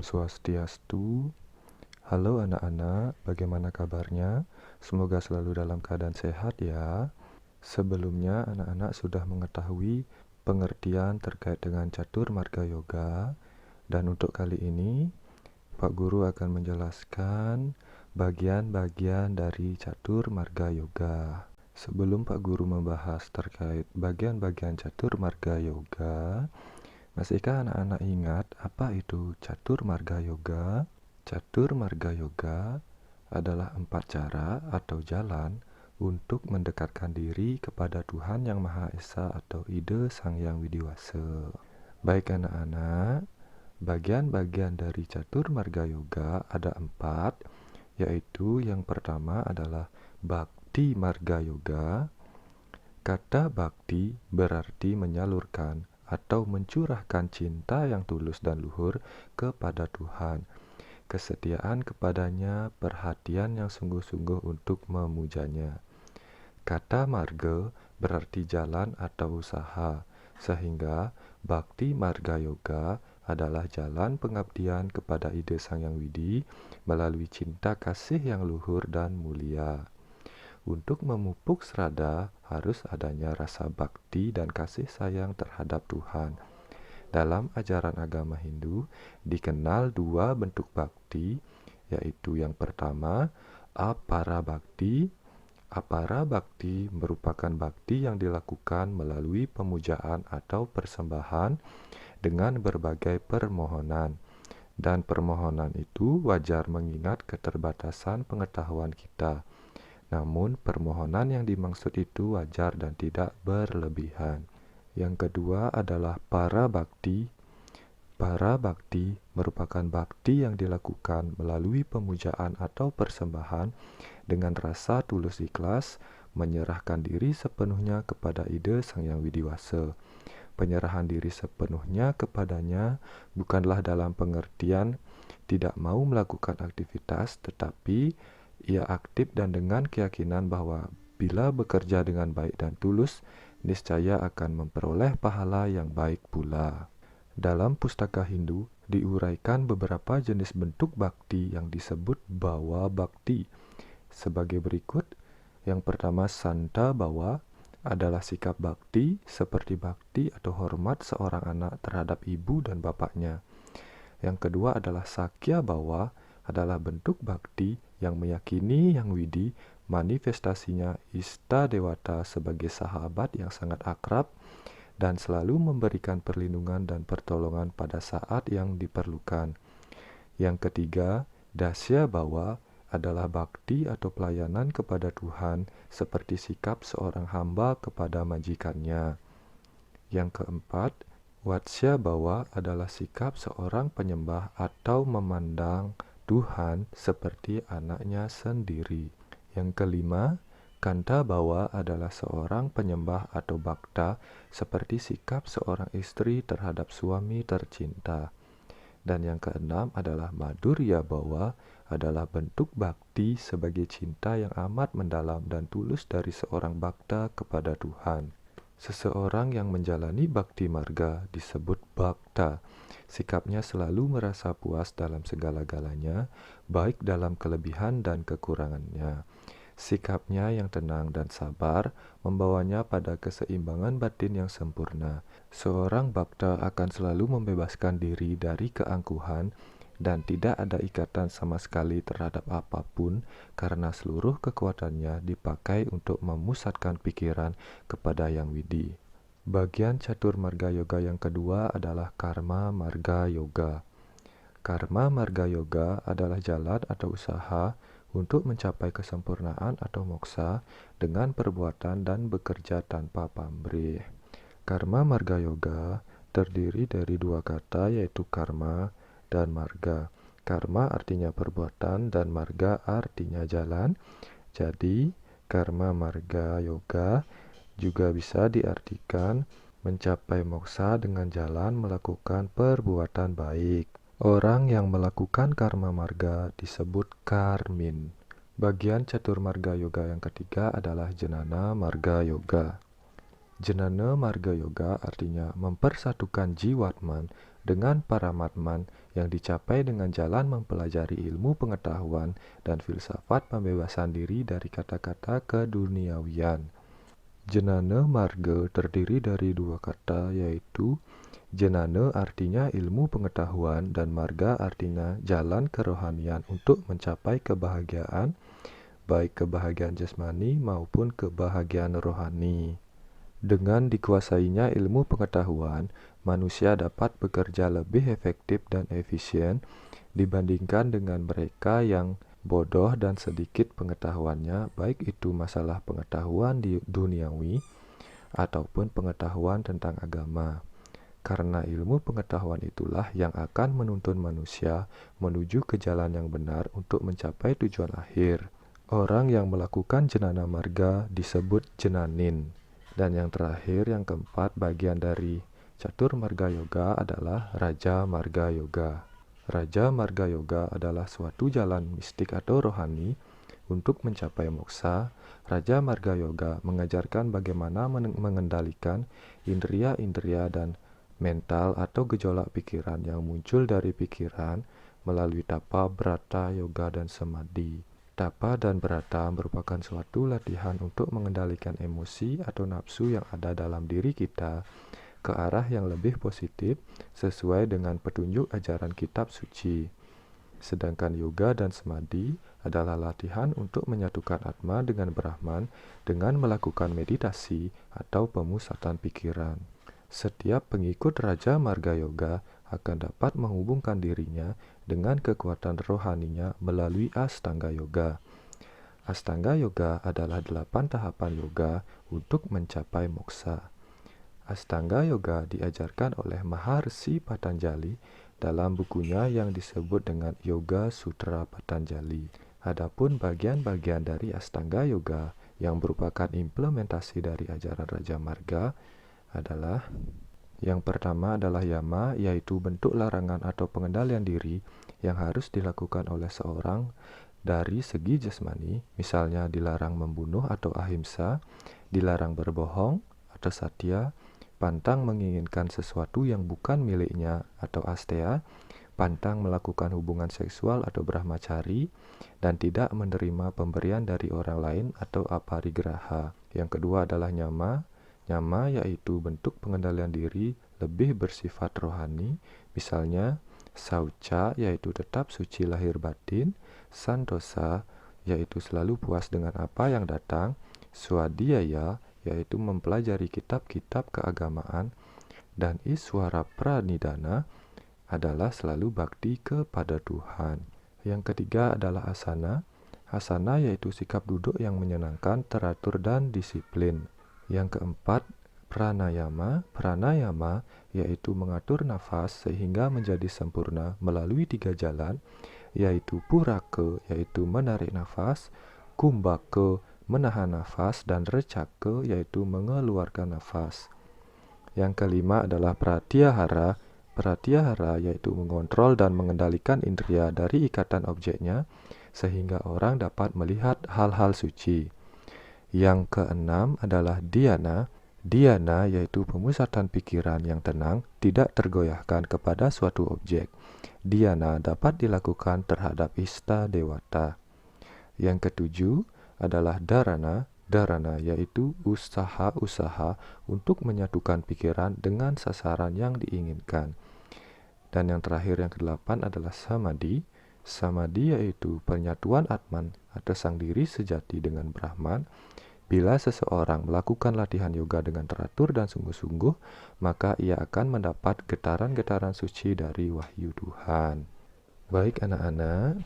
Swastiastu. Halo anak-anak, bagaimana kabarnya? Semoga selalu dalam keadaan sehat ya. Sebelumnya anak-anak sudah mengetahui pengertian terkait dengan catur marga yoga. Dan untuk kali ini, Pak Guru akan menjelaskan bagian-bagian dari catur marga yoga. Sebelum Pak Guru membahas terkait bagian-bagian catur marga yoga, masihkah anak-anak ingat apa itu catur marga yoga? Catur marga yoga adalah 4 cara atau jalan untuk mendekatkan diri kepada Tuhan Yang Maha Esa atau Ide Sang Hyang Widiwasa. Baik anak-anak, bagian-bagian dari catur marga yoga ada 4, yaitu yang pertama adalah Bhakti marga yoga. Kata bakti berarti menyalurkan atau mencurahkan cinta yang tulus dan luhur kepada Tuhan, kesetiaan kepadanya, perhatian yang sungguh-sungguh untuk memujanya. Kata marga berarti jalan atau usaha, sehingga Bhakti Marga Yoga adalah jalan pengabdian kepada Ide Sang Hyang Widi melalui cinta kasih yang luhur dan mulia. Untuk memupuk serada harus adanya rasa bakti dan kasih sayang terhadap Tuhan. Dalam ajaran agama Hindu dikenal 2 bentuk bakti, yaitu yang pertama apara bakti. Apara bakti merupakan bakti yang dilakukan melalui pemujaan atau persembahan dengan berbagai permohonan. Dan permohonan itu wajar mengingat keterbatasan pengetahuan kita. Namun permohonan yang dimaksud itu wajar dan tidak berlebihan. Yang kedua adalah para bakti. Para bakti merupakan bakti yang dilakukan melalui pemujaan atau persembahan dengan rasa tulus ikhlas, menyerahkan diri sepenuhnya kepada Ide Sang Hyang Widiwasa. Penyerahan diri sepenuhnya kepadanya bukanlah dalam pengertian tidak mau melakukan aktivitas, tetapi ia aktif dan dengan keyakinan bahwa bila bekerja dengan baik dan tulus, niscaya akan memperoleh pahala yang baik pula. Dalam pustaka Hindu diuraikan beberapa jenis bentuk bakti yang disebut bawa bakti sebagai berikut. Yang pertama santa bawa adalah sikap bakti seperti bakti atau hormat seorang anak terhadap ibu dan bapaknya. Yang kedua adalah sakya bawa, adalah bentuk bakti yang meyakini Yang Widi, manifestasinya Ista Dewata sebagai sahabat yang sangat akrab dan selalu memberikan perlindungan dan pertolongan pada saat yang diperlukan. Yang ketiga, dasya bawa adalah bakti atau pelayanan kepada Tuhan seperti sikap seorang hamba kepada majikannya. Yang keempat, watsya bawa adalah sikap seorang penyembah atau memandang Tuhan seperti anaknya sendiri. Yang kelima, kanta bawa adalah seorang penyembah atau bakta seperti sikap seorang istri terhadap suami tercinta. Dan yang keenam adalah madurya bawa, adalah bentuk bakti sebagai cinta yang amat mendalam dan tulus dari seorang bakta kepada Tuhan. Seseorang yang menjalani bakti marga disebut bakta. Sikapnya selalu merasa puas dalam segala-galanya, baik dalam kelebihan dan kekurangannya. Sikapnya yang tenang dan sabar membawanya pada keseimbangan batin yang sempurna. Seorang bakta akan selalu membebaskan diri dari keangkuhan dan tidak ada ikatan sama sekali terhadap apapun karena seluruh kekuatannya dipakai untuk memusatkan pikiran kepada Yang Widi. Bagian catur marga yoga yang kedua adalah karma marga yoga. Karma marga yoga adalah jalan atau usaha untuk mencapai kesempurnaan atau moksa dengan perbuatan dan bekerja tanpa pamrih. Karma marga yoga terdiri dari 2 kata, yaitu karma dan marga. Karma artinya perbuatan dan marga artinya jalan. Jadi karma marga yoga juga bisa diartikan mencapai moksa dengan jalan melakukan perbuatan baik. Orang yang melakukan karma marga disebut karmin. Bagian catur marga yoga yang ketiga adalah jenana marga yoga. Jenana Marga Yoga artinya mempersatukan jiwatman dengan paramatman yang dicapai dengan jalan mempelajari ilmu pengetahuan dan filsafat pembebasan diri dari kata-kata keduniawian. Jenana Marga terdiri dari dua kata, yaitu jenana artinya ilmu pengetahuan dan marga artinya jalan kerohanian untuk mencapai kebahagiaan, baik kebahagiaan jasmani maupun kebahagiaan rohani. Dengan dikuasainya ilmu pengetahuan, manusia dapat bekerja lebih efektif dan efisien dibandingkan dengan mereka yang bodoh dan sedikit pengetahuannya, baik itu masalah pengetahuan di duniawi ataupun pengetahuan tentang agama. Karena ilmu pengetahuan itulah yang akan menuntun manusia menuju ke jalan yang benar untuk mencapai tujuan akhir. Orang yang melakukan jenana marga disebut jenanin. Dan yang terakhir, yang keempat, bagian dari catur marga yoga adalah Raja Marga Yoga. Raja Marga Yoga adalah suatu jalan mistik atau rohani untuk mencapai moksa. Raja Marga Yoga mengajarkan bagaimana mengendalikan indria-indria dan mental atau gejolak pikiran yang muncul dari pikiran melalui tapa, brata, yoga, dan samadhi. Tapa dan brata merupakan suatu latihan untuk mengendalikan emosi atau nafsu yang ada dalam diri kita ke arah yang lebih positif sesuai dengan petunjuk ajaran kitab suci. Sedangkan yoga dan samadhi adalah latihan untuk menyatukan atma dengan Brahman dengan melakukan meditasi atau pemusatan pikiran. Setiap pengikut Raja Marga Yoga akan dapat menghubungkan dirinya dengan kekuatan rohaninya melalui Astanga Yoga. Astanga Yoga adalah 8 tahapan yoga untuk mencapai moksa. Astanga Yoga diajarkan oleh Maharsi Patanjali dalam bukunya yang disebut dengan Yoga Sutra Patanjali. Adapun bagian-bagian dari Astanga Yoga yang merupakan implementasi dari ajaran Raja Marga adalah: yang pertama adalah yama, yaitu bentuk larangan atau pengendalian diri yang harus dilakukan oleh seorang dari segi jasmani, misalnya dilarang membunuh atau ahimsa, dilarang berbohong atau satya, pantang menginginkan sesuatu yang bukan miliknya atau asteya, pantang melakukan hubungan seksual atau brahmacari, dan tidak menerima pemberian dari orang lain atau aparigraha. Yang kedua adalah nyama. Nyama yaitu bentuk pengendalian diri lebih bersifat rohani, misalnya sauca yaitu tetap suci lahir batin, santosa yaitu selalu puas dengan apa yang datang, swadhyaya yaitu mempelajari kitab-kitab keagamaan, dan iswara pranidana adalah selalu bakti kepada Tuhan. Yang ketiga adalah asana. Asana yaitu sikap duduk yang menyenangkan, teratur, dan disiplin. Yang keempat, pranayama. Pranayama yaitu mengatur nafas sehingga menjadi sempurna melalui 3 jalan, yaitu purake yaitu menarik nafas, kumbhake menahan nafas, dan recake yaitu mengeluarkan nafas. Yang kelima adalah pratyahara. Pratyahara yaitu mengontrol dan mengendalikan indria dari ikatan objeknya sehingga orang dapat melihat hal-hal suci. Yang keenam adalah dhyana. Dhyana yaitu pemusatan pikiran yang tenang, tidak tergoyahkan kepada suatu objek. Dhyana dapat dilakukan terhadap ista dewata. Yang ketujuh adalah dharana. Dharana yaitu usaha-usaha untuk menyatukan pikiran dengan sasaran yang diinginkan. Dan yang terakhir, yang kedelapan adalah samadhi. Samadhi yaitu penyatuan atman atau sang diri sejati dengan Brahman. Bila seseorang melakukan latihan yoga dengan teratur dan sungguh-sungguh, maka ia akan mendapat getaran-getaran suci dari wahyu Tuhan. Baik anak-anak,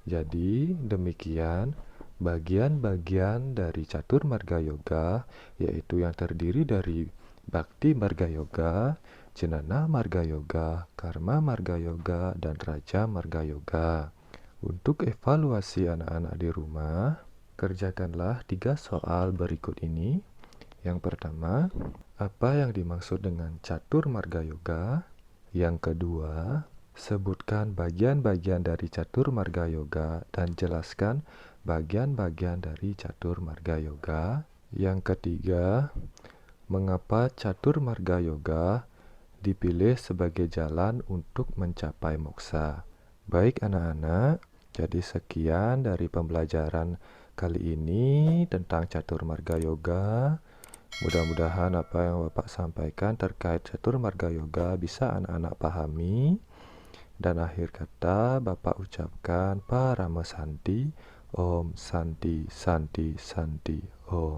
jadi demikian bagian-bagian dari catur marga yoga, yaitu yang terdiri dari Bhakti Marga Yoga, Jnana Marga Yoga, Karma Marga Yoga, dan Raja Marga Yoga. Untuk evaluasi anak-anak di rumah, kerjakanlah 3 soal berikut ini. Yang pertama, apa yang dimaksud dengan catur marga yoga? Yang kedua, sebutkan bagian-bagian dari catur marga yoga dan jelaskan bagian-bagian dari catur marga yoga. Yang ketiga, Mengapa catur marga yoga dipilih sebagai jalan untuk mencapai moksa? Baik anak-anak, jadi sekian dari pembelajaran kali ini tentang catur marga yoga. Mudah-mudahan apa yang Bapak sampaikan terkait catur marga yoga bisa anak-anak pahami. Dan akhir kata Bapak ucapkan Parama Santi, Om Santi Santi Santi Om.